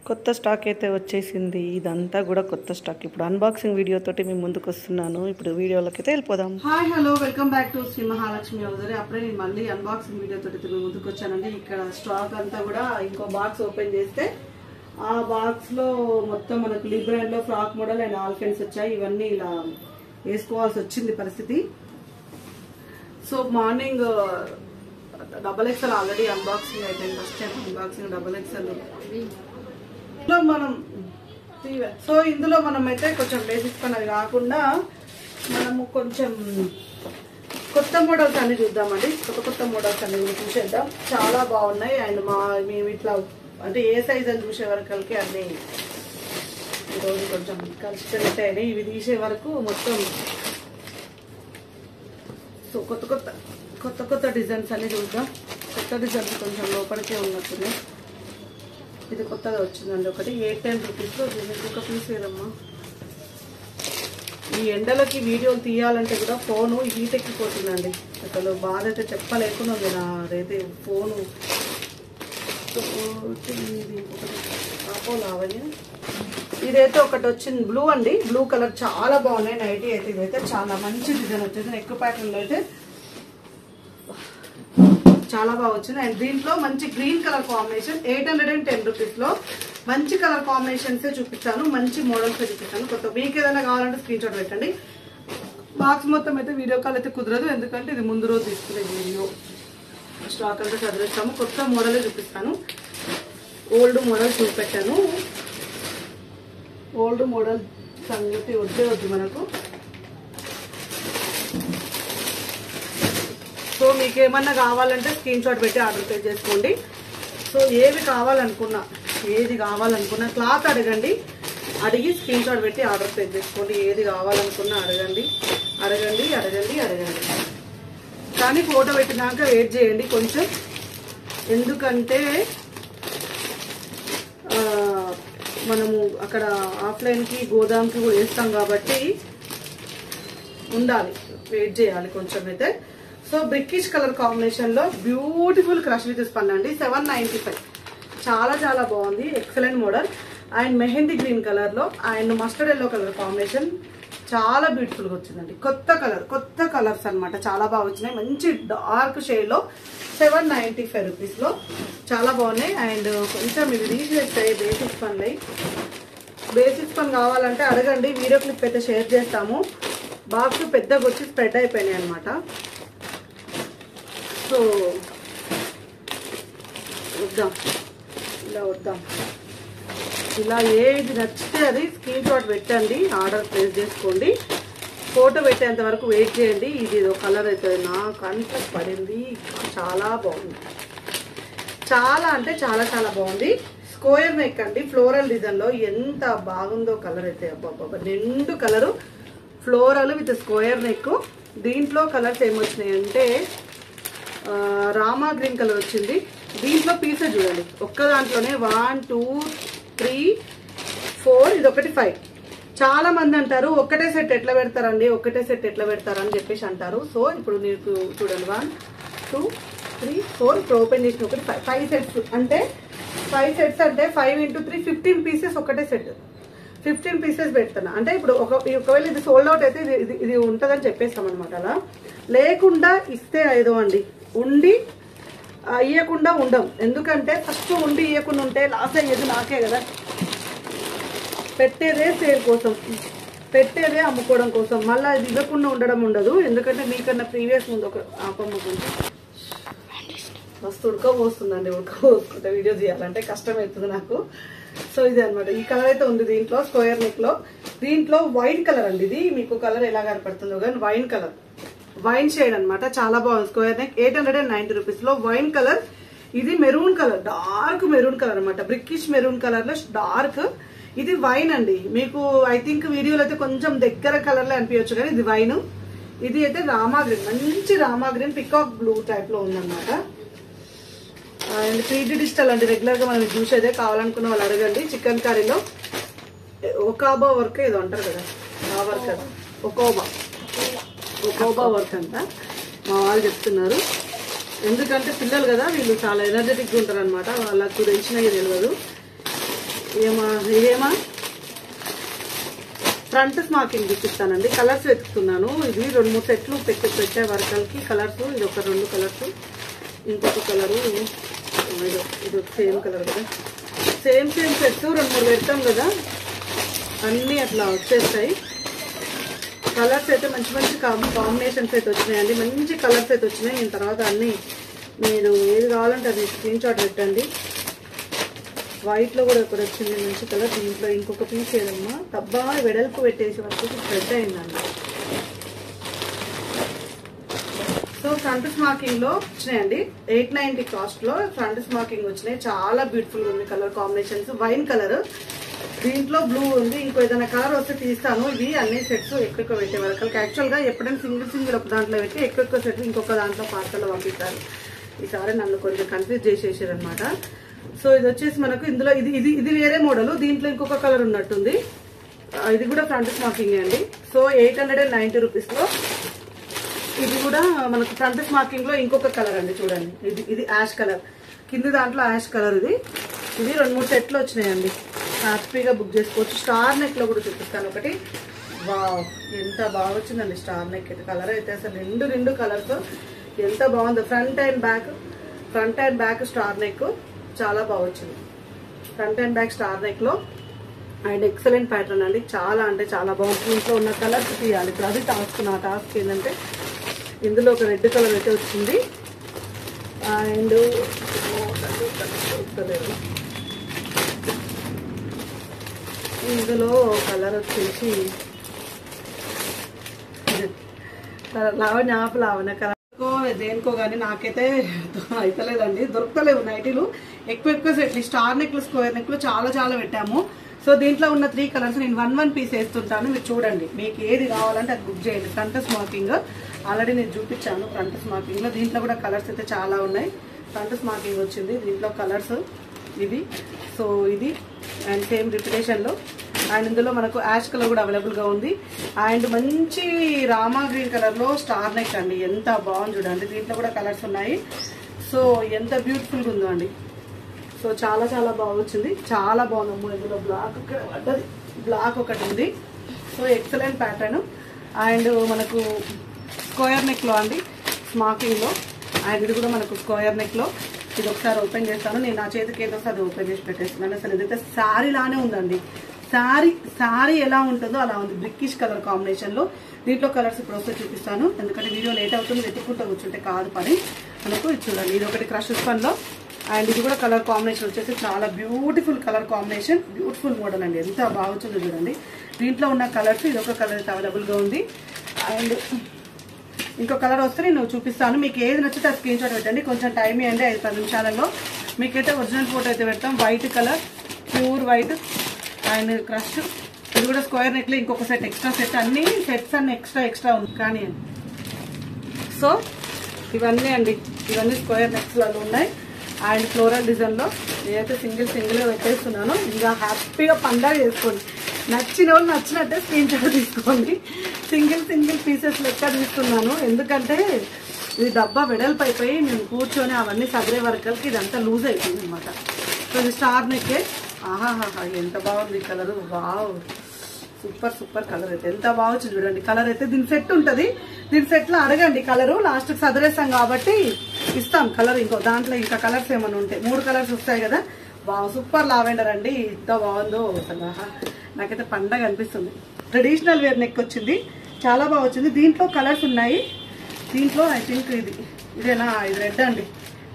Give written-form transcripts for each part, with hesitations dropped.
కొత్త స్టాక్ అయితే వచ్చేసింది. ఇదంతా కూడా కొత్త స్టాక్. ఇప్పుడు అన్బాక్సింగ్ వీడియో తోటి మేము ముందుకు వస్తున్నాను. ఇప్పుడు వీడియోలోకి అయితే వెళ్ళిపోదాం. Hi hello welcome back to Sri Mahalakshmi Hosiery. అప్పుడే నేను మళ్ళీ అన్బాక్సింగ్ వీడియో తోటి మేము ముందుకు వచ్చానండి. ఇక్కడ స్టాక్ అంతా కూడా ఇంకో బాక్స్ ఓపెన్ చేస్తే ఆ బాక్స్ లో మొత్తం మనకు లిబ్రాండ్ లో ఫ్రాక్ మోడల్ అండ్ ఆల్ఫెన్స్ వచ్చాయి. ఇవన్నీ ఇలా వేసుకోవాల్సి వచ్చింది పరిస్థితి. So morning XXL already unboxing అయిపోయింది. First time unboxing XXL. మనం ఇందులో మనం అయితే కొంచెం బేసిక్స్ పని కాకుండా మనము కొంచెం కొత్త మోడల్స్ అన్ని చూద్దామండి. కొత్త మోడల్స్ అన్ని చూసేద్దాం. చాలా బాగున్నాయి. అండ్ మేము ఇట్లా అంటే ఏ సైజ్ అని చూసే వరకు అన్ని ఈరోజు కొంచెం కన్సిస్టెంట్ అయినాయి. ఇవి తీసే వరకు మొత్తం సో కొత్త డిజైన్స్ అన్ని చూద్దాం. కొత్త డిజైన్స్ కొంచెం లోపలికే ఉన్నట్టున్నాయి. ఇది కొత్తగా వచ్చిందండి ఒకటి 810 రూపీస్లో. దీనికి ఒక పీస్ ఏదమ్మా. ఈ ఎండలకి వీడియోలు తీయాలంటే కూడా ఫోను హీట్ ఎక్కిపోతుందండి. అసలు బాధ అయితే చెప్పలేకుండా ఉంది నాదైతే ఫోను. ఇదైతే ఒకటి వచ్చింది బ్లూ అండి. బ్లూ కలర్ చాలా బాగున్నాయి. నైటీ అయితే ఇదైతే చాలా మంచి డిజైన్ వచ్చేది. నెక్ ప్యాటర్న్ లో అయితే చాలా బాగా వచ్చింది. అండ్ దీంట్లో మంచి గ్రీన్ కలర్ కాంబినేషన్ 810 రూపీస్ లో మంచి కలర్ కాంబినేషన్స్ చూపిస్తాను. మంచి మోడల్స్ చూపిస్తాను. కొత్త మీకు ఏదైనా కావాలంటే స్క్రీన్ షాట్ పెట్టండి. బాక్స్ మొత్తం అయితే వీడియో కాల్ అయితే కుదరదు, ఎందుకంటే ఇది ముందు రోజు తీసుకునే వీడియో. స్టాక్ అంతా చదివేస్తాము. కొత్త మోడలే చూపిస్తాను. ఓల్డ్ మోడల్ చూపెట్టాను. ఓల్డ్ మోడల్ సంగతి వద్దు మనకు. సో మీకు ఏమన్నా కావాలంటే స్క్రీన్ షాట్ పెట్టి ఆర్డర్ పే చేసుకోండి. సో ఏది కావాలనుకున్నా క్లాత్ అడిగి స్క్రీన్ షాట్ పెట్టి ఆర్డర్ పే చేసుకోండి. ఏది కావాలనుకున్నా అడగండి. కానీ ఫోటో పెట్టినాక వెయిట్ చేయండి కొంచెం, ఎందుకంటే మనము అక్కడ ఆఫ్లైన్కి గోదాంకి కూడా వేస్తాం కాబట్టి ఉండాలి, వెయిట్ చేయాలి కొంచెం అయితే. సో బ్రికిష్ కలర్ కాంబినేషన్ లో బ్యూటిఫుల్ క్రష్ విత్ స్పన్ అండి. 795 చాలా బాగుంది. Excellent model. And mehndi green colour లో and mustard yellow colour combination చాలా బ్యూటిఫుల్ గా వచ్చిందండి. కొత్త కలర్స్ అనమాట. చాలా బాగా వచ్చినాయి. మంచి డార్క్ షేడ్ లో 795 రూపీస్ లో చాలా బాగున్నాయి. అండ్ కొంచెం ఇవి తీసేస్తాయి బేసిక్స్ పని కావాలంటే అడగండి. వీడియో క్లిప్ అయితే షేర్ చేస్తాము. బాక్స్ పెద్దగా వచ్చి స్ప్రెడ్ అయిపోయినాయి అనమాట. సో వద్దాం ఇలా ఏది నచ్చితే అది స్క్రీన్ షాట్ పెట్టండి, ఆర్డర్ ప్లేస్ చేసుకోండి. ఫోటో పెట్టేంత వరకు వెయిట్ చేయండి. ఇది కలర్ అయితే నాకు కంట పడింది. చాలా బాగుంది. చాలా అంటే చాలా బాగుంది. స్క్వేర్ నెక్ అండి. ఫ్లోరల్ డిజైన్ లో ఎంత బాగుందో కలర్ అయితే. అబ్బాబ్బా నిండు colour. Floral with square neck. దీంట్లో కలర్స్ ఏమొచ్చినాయి అంటే రామా గ్రీన్ కలర్ వచ్చింది. దీంట్లో పీసెస్ చూడండి. ఒక్క దాంట్లోనే 1 2 3 4 ఇది ఒకటి 5. చాలా మంది అంటారు ఒకటే సెట్ ఎట్లా పెడతారని చెప్పేసి అంటారు. సో ఇప్పుడు నీకు చూడండి 1 2 3 4 ఇప్పుడు ఓపెన్ చేసిన ఒకటి 5 సెట్స్ అంటే 5 సెట్స్ అంటే 5 × 3 15 పీసెస్ ఒకటే సెట్. 15 పీసెస్ పెడుతున్నా అంటే ఇప్పుడు ఒకవేళ ఇది సోల్డ్ అవుట్ అయితే ఇది ఉంటుందని చెప్పేస్తాం అనమాట. అలా లేకుండా ఇస్తే ఐదో అండి. ఉండి ఇయ్యకుండా ఉండం. ఎందుకంటే ఫస్ట్ ఉండి ఇయ్యకుండా ఉంటే లాస్ అయ్యేది నాకే కదా. పెట్టేదే సేల్ కోసం, పెట్టేదే అమ్ముకోవడం కోసం. మళ్ళీ ఇది ఇవ్వకుండా ఉండడం ఉండదు. ఎందుకంటే మీకన్నా ప్రీవియస్ ముందు ఒక ఆపమ్ముకుంటే మస్తు ఉడకపోస్తుందండి. ఉడకపోసుకుంటే వీడియో తీయాలంటే కష్టమవుతుంది నాకు. సో ఇది అనమాట. ఈ కలర్ అయితే ఉంది దీంట్లో స్క్వేర్ నెక్ లో. దీంట్లో వైట్ కలర్ అండి. ఇది మీకు కలర్ ఎలా కనపడుతుందో కానీ వైన్ షేడ్ అనమాట. చాలా బాగుంది. స్క్వేర్ నెక్ 890 రూపీస్ లో వైన్ కలర్. ఇది maroon colour, dark maroon colour అనమాట. బ్రికిష్ మెరూన్ కలర్ లో డార్క్. ఇది వైన్ అండి. మీకు ఐ థింక్ వీడియోలో అయితే కొంచెం దగ్గర కలర్ లో అనిపించచ్చు కానీ ఇది వైన్. ఇది అయితే రామా గ్రీన్, మంచి Rama green peacock blue type లో ఉందన్నమాట. అండ్ 3D డిజిటల్ అండి. రెగ్యులర్ గా మనం చూసేదే. కావాలనుకున్న వాళ్ళు అడగండి. చికెన్ కర్రీలో ఒకాబా వర్క్ ఏదో అంటారు కదా, ఆ వర్క్ కదా. ఒకోబా వర్క్ అంట మా వాళ్ళు చెప్తున్నారు. ఎందుకంటే పిల్లలు కదా వీళ్ళు చాలా ఎనర్జెటిక్గా ఉంటారు అనమాట. వాళ్ళకు తెలిసినవి తెలియదు. ఇదేమా ఫ్రంట్ స్మాకింగ్ చూపిస్తానండి. కలర్స్ వెతుకుతున్నాను. ఇది 2-3 సెట్లు పెట్టే వర్కల్కి కలర్స్. ఇది ఒక 2 కలర్స్, ఇంకొక కలరు, ఇది సేమ్ కలర్ కదా. సేమ్ సెట్స్ 2-3 పెడతాం కదా, అన్నీ అట్లా వచ్చేస్తాయి. కలర్స్ అయితే మంచి మంచి కాంబినేషన్స్ అయితే వచ్చినాయండి. మంచి కలర్స్ అయితే వచ్చినాయి. నేను తర్వాత అన్నీ మీరు ఏది కావాలంటే అది స్క్రీన్ షాట్ పెట్టండి. వైట్లో కూడా ఒకటి వచ్చింది మంచి కలర్. దీంట్లో ఇంకొక పీస్ ఏదమ్మా డబ్బా వెడల్పు పెట్టేసి వరకు స్ప్రెడ్ అయిందండి. సో ఫ్రంట్ స్మాకింగ్ లో వచ్చినాయండి. 890 కాస్ట్ లో ఫ్రంట్ స్మాకింగ్ వచ్చినాయి. చాలా బ్యూటిఫుల్ ఉంది కలర్ కాంబినేషన్స్. వైన్ కలర్, దీంట్లో బ్లూ ఉంది. ఇంకో ఏదైనా కలర్ వస్తే తీస్తాను. ఇవి అన్ని సెట్స్ ఎక్కువ పెట్టే వరకు. యాక్చువల్ గా ఎప్పుడైనా సింగిల్ ఒక దాంట్లో పెట్టి ఎక్కువ సెట్ ఇంకొక దాంట్లో పార్సల్లో పంపిస్తారు. ఈసారి నన్ను కొంచెం కన్ఫ్యూజ్ చేసేసారు అనమాట. సో ఇది వచ్చేసి మనకు ఇందులో ఇది వేరే మోడల్. దీంట్లో ఇంకొక కలర్ ఉన్నట్టుంది. ఇది కూడా ఫ్రంట్ స్మాకింగ్ అండి. సో 890 రూపీస్ లో ఇది కూడా మనకు ఫ్రంట్ స్మాకింగ్ లో ఇంకొక కలర్ అండి. చూడండి, ఇది యాష్ కలర్, కింది దాంట్లో యాష్ కలర్. ఇది 2-3 సెట్లు వచ్చినాయండి. హ్యాపీగా బుక్ చేసుకోవచ్చు. స్టార్ నెక్ లో కూడా చూపిస్తాను ఒకటి. వావ్, ఎంత బాగా వచ్చిందండి స్టార్ నెక్ అయితే. కలర్ అయితే అసలు రెండు కలర్స్ ఎంత బాగుందో. Front and back star neck చాలా బాగా వచ్చింది. Front and back star neck లో అండ్ ఎక్సలెంట్ ప్యాటర్న్ అండి. చాలా అంటే చాలా బాగుంటుంది. ఇంట్లో ఉన్న కలర్స్ తీయాలి. ఇప్పుడు అది టాస్క్. నా టాస్క్ ఏంటంటే ఇందులో ఒక రెడ్ కలర్ అయితే వచ్చింది. అండ్ ఇందులో కలర్ వచ్చేసి లావణ్య కలర్ దేనికో కానీ నాకైతే అయితలేదండి. దొరకలేవు నైటీలు. ఎక్కువ సెట్లు స్టార్ నెక్లు, స్క్వేర్ నెక్లు చాలా పెట్టాము. సో దీంట్లో ఉన్న 3 కలర్స్ నేను 1 పీస్ వేస్తుంటాను. మీరు చూడండి, మీకు ఏది కావాలంటే అది బుక్ చేయండి. ఫ్రంట్ స్మాకింగ్ ఆల్రెడీ నేను చూపించాను. ఫ్రంట్ స్మాకింగ్ లో దీంట్లో కూడా కలర్స్ అయితే చాలా ఉన్నాయి. ఫ్రంట్ స్మాకింగ్ వచ్చింది. దీంట్లో కలర్స్ ఇవి. సో ఇది అండ్ సేమ్ రిపిటేషన్ లో. అండ్ ఇందులో మనకు యాష్ కలర్ కూడా అవైలబుల్ గా ఉంది. అండ్ మంచి రామా గ్రీన్ కలర్ లో స్టార్ నెక్ అండి. ఎంత బాగుంది చూడండి. దీంట్లో కూడా కలర్స్ ఉన్నాయి. సో ఎంత బ్యూటిఫుల్ గా ఉందో అండి. సో చాలా బాగా వచ్చింది. చాలా బాగుందమ్మో. ఇందులో బ్లాక్ ఒకటి ఉంది. So excellent pattern. అండ్ మనకు స్క్వేర్ నెక్ లో అండి, స్మాకింగ్ లో. అండ్ ఇది కూడా మనకు స్క్వేర్ నెక్ లో. ఇది ఒకసారి ఓపెన్ చేస్తాను. నేను నా చేతికి ఏదో అది ఓపెన్ చేసి పెట్టేస్తున్నాను. అసలు ఇదైతే శారీ లానే ఉందండి. శారీ ఎలా ఉంటుందో అలా ఉంది. బ్రిక్కిష్ కలర్ కాంబినేషన్ లో. దీంట్లో కలర్స్ ఇప్పుడు వస్తే చూపిస్తాను. ఎందుకంటే వీడియో లేట్ అవుతుంది. వెతుక్కుంటూ కూర్చుంటే కాదు పని మనకు. ఇది చూడండి, ఇది ఒకటి క్రష్ స్పన్ లో. అండ్ ఇది కూడా కలర్ కాంబినేషన్ వచ్చేసి చాలా beautiful colour combination. Beautiful model అండి. ఎంత బాగా వచ్చిందో చూడండి. దీంట్లో ఉన్న కలర్స్ ఇది ఒక కలర్ అయితే అవైలబుల్ గా ఉంది. అండ్ ఇంకో కలర్ వస్తే నేను చూపిస్తాను. మీకు ఏది నచ్చితే ఆ స్క్రీన్ షాట్ పెట్టండి. కొంచెం టైం ఇవ్వండి. 5-10 నిమిషాలలో మీకైతే ఒరిజినల్ ఫోటో అయితే పెడతాం. White colour, pure white and crush. ఇది కూడా స్క్వేర్ నెక్ లో ఇంకొక సెట్ ఎక్స్ట్రా సెట్. అన్ని సెట్స్ అన్ని ఎక్స్ట్రా ఉంది కానీ. సో ఇవన్నీ అండి, ఇవన్నీ స్క్వేర్ నెక్స్ లలో ఉన్నాయి. అండ్ ఫ్లోరల్ డిజైన్ లో నేనైతే సింగిల్ గా పెట్టేస్తున్నాను. ఇంకా హ్యాపీగా పండగ చేసుకోండి. నచ్చిన వాళ్ళు నచ్చినట్టే స్క్రీన్ షాట్ తీసుకోండి. సింగిల్ పీసెస్ లెక్క తీసుకున్నాను. ఎందుకంటే ఇది డబ్బా వెడల్పు అయిపోయి నేను కూర్చొని అవన్నీ సదరే వర్కల్కి ఇదంతా లూజ్ అయిపోయింది అనమాట. సో ఇది స్టార్ నెక్కే. ఆహాహా, ఎంత బాగుంది కలర్. వావ్, సూపర్ కలర్ అయితే ఎంత బాగా వచ్చింది చూడండి. కలర్ అయితే దీని సెట్ ఉంటుంది. దీని సెట్ లో అడగండి కలరు. లాస్ట్ సదరేస్తాం కాబట్టి ఇస్తాం కలర్. ఇంకో దాంట్లో ఇంకా కలర్స్ ఏమైనా ఉంటాయి. 3 కలర్స్ వస్తాయి కదా. వావ్, సూపర్ లావెండర్ అండి. ఎంత బాగుందో అసలు. నాకైతే పండగ అనిపిస్తుంది. ట్రెడిషనల్ వేర్ నెక్ వచ్చింది. చాలా బాగా వచ్చింది. దీంట్లో కలర్స్ ఉన్నాయి. దీంట్లో ఐ థింక్ ఇదేనా, ఇది రెడ్ అండి.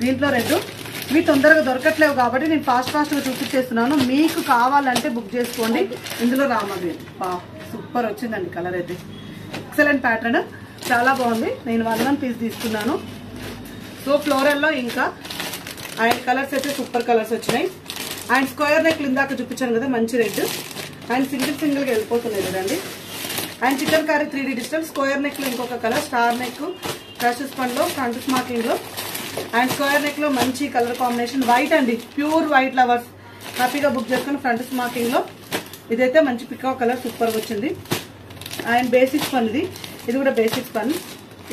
దీంట్లో రెడ్. ఇవి తొందరగా దొరకట్లేవు కాబట్టి నేను ఫాస్ట్గా చూపించేస్తున్నాను. మీకు కావాలంటే బుక్ చేసుకోండి. ఇందులో రామా గ్రీన్. సూపర్ వచ్చిందండి కలర్ అయితే. ఎక్సలెంట్ ప్యాటర్న్, చాలా బాగుంది. నేను 1 పీస్ తీసుకున్నాను. సో ఫ్లోరల్లో ఇంకా అండ్ కలర్స్ అయితే సూపర్ కలర్స్ వచ్చినాయి. అండ్ స్క్వేర్ నెక్ ఇందాక చూపించాను కదా, మంచి రెడ్. అండ్ సింగిల్గా వెళ్ళిపోతున్నాయి కదండి. And chicken curry 3D digital. Square neck లో ఇంకొక colour, star neck, crush spun లో, ఫ్రంట్ స్మాకింగ్ లో. అండ్ స్క్వేర్ నెక్ లో మంచి కలర్ కాంబినేషన్. వైట్ అండి, ప్యూర్ వైట్ లవర్స్ హ్యాపీగా బుక్ చేసుకుని ఫ్రంట్ స్మాకింగ్ లో. ఇదైతే మంచి పికాక్ కలర్, సూపర్ వచ్చింది. And basic spun. ఇది కూడా బేసిక్ స్పన్.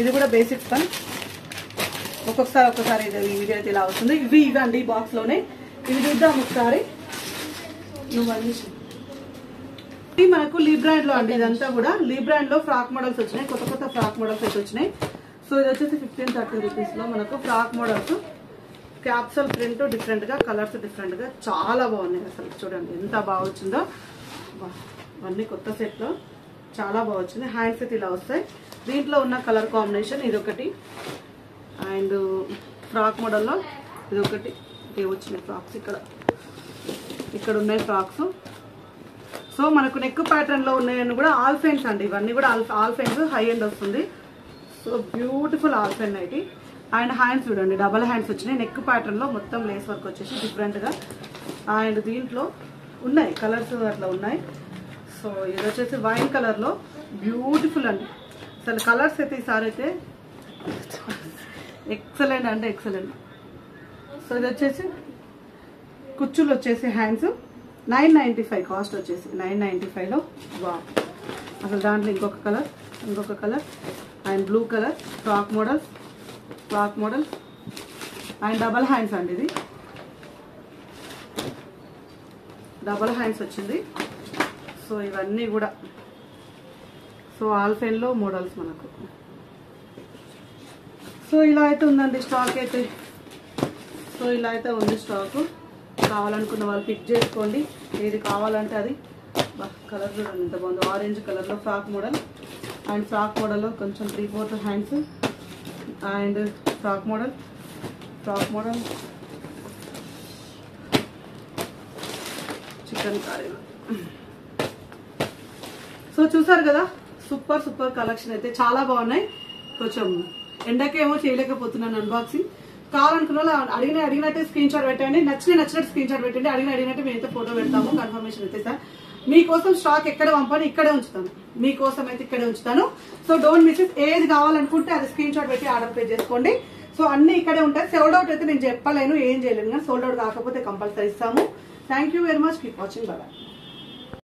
ఇది కూడా బేసిక్ స్పన్. ఒక్కొక్కసారి ఇది వీడియో అయితే ఇలా వస్తుంది. ఇవి అండి బాక్స్ లోనే. ఇవి చూద్దాం ఒకసారి. ఇది మనకు లీ బ్రాండ్ లో అండి. ఇదంతా కూడా లీ బ్రాండ్ లో ఫ్రాక్ మోడల్స్ వచ్చినాయి. కొత్త కొత్త ఫ్రాక్ మోడల్స్ అయితే వచ్చినాయి. సో ఇది వచ్చేసి 1530 రూపీస్ లో మనకు frock models. Capsule print different గా, కలర్స్ డిఫరెంట్ గా చాలా బాగున్నాయి. అసలు చూడండి ఎంత బాగా వచ్చిందో. అన్ని కొత్త సెట్ లో చాలా బాగా వచ్చింది. హ్యాండ్స్ అయితే ఇలా వస్తాయి. దీంట్లో ఉన్న కలర్ కాంబినేషన్ ఇది ఒకటి, అండ్ ఫ్రాక్ మోడల్లో ఇది ఒకటి. ఇవి వచ్చినాయి ఫ్రాక్స్. ఇక్కడ ఉన్నాయి ఫ్రాక్స్. సో మనకు నెక్ ప్యాటర్న్ లో ఉన్నాయని కూడా ఆల్ ఫెన్స్ అండి. ఇవన్నీ కూడా ఆల్ ఫెన్స్ హై ఎండ్ వస్తుంది. సో బ్యూటిఫుల్ ఆల్ ఫెన్ అయితే. అండ్ హ్యాండ్స్ చూడండి, డబల్ హ్యాండ్స్ వచ్చినాయి. నెక్ ప్యాటర్న్ లో మొత్తం లేస్ వర్క్ వచ్చేసి డిఫరెంట్ గా. అండ్ దీంట్లో ఉన్నాయి కలర్స్ అట్లా ఉన్నాయి. సో ఇది వచ్చేసి వైన్ కలర్ లో బ్యూటిఫుల్ అండి. అసలు కలర్స్ అయితే ఈసారి అయితే ఎక్సలెంట్ అంటే ఎక్సలెంట్. సో ఇది వచ్చేసి కుచ్చులు వచ్చేసి హ్యాండ్స్ 995 కాస్ట్ వచ్చేసి 995 లో. వా అసలు దాంట్లో ఇంకొక colour and blue colour frock model and double hands అండి. ఇది డబల్ హ్యాండ్స్ వచ్చింది. సో ఇవన్నీ కూడా సో ఆల్ఫెన్ లో మోడల్స్ మనకు. సో ఇలా అయితే ఉందండి స్టాక్ అయితే. సో ఇలా అయితే ఉంది స్టాక్. కావాలనుకున్న వాళ్ళు పిక్ చేసుకోండి. ఏది కావాలంటే అది. కలర్ చూడండి ఎంత బాగుంది. ఆరెంజ్ కలర్ లో ఫ్రాక్ మోడల్ అండ్ ఫ్రాక్ మోడల్లో కొంచెం 3/4 hands and frock model chicken curry. So చూసారు కదా, సూపర్ కలెక్షన్ అయితే చాలా బాగున్నాయి. కొంచెం ఎండకేమో చేయలేకపోతున్నాను అన్బాక్సింగ్. కావాలనుకున్న వాళ్ళు అడిగినట్టే స్క్రీన్ షాట్ పెట్టండి. నచ్చినట్టు స్క్రీన్ షాట్ పెట్టండి. అడిగినట్టు మేమైతే ఫోటో పెడతాము. కన్ఫర్మేషన్ అయితే సార్ మీకోసం స్టాక్ ఎక్కడ పంపాలి ఇక్కడే ఉంచుతాను. మీకోసం అయితే ఇక్కడే ఉంచుతాను. So don't miss it. ఏది కావాలనుకుంటే అది స్క్రీన్ షాట్ పెట్టి ఆర్డర్ పే చేసుకోండి. సో అన్ని ఇక్కడే ఉంటాయి. సోల్డ్ అవుట్ అయితే నేను చెప్పలేను, ఏం చేయలేను. కానీ సోల్డ్ అవుట్ కాకపోతే కంపల్సరీ ఇస్తాము. Thank you very much. Keep watching. Bye.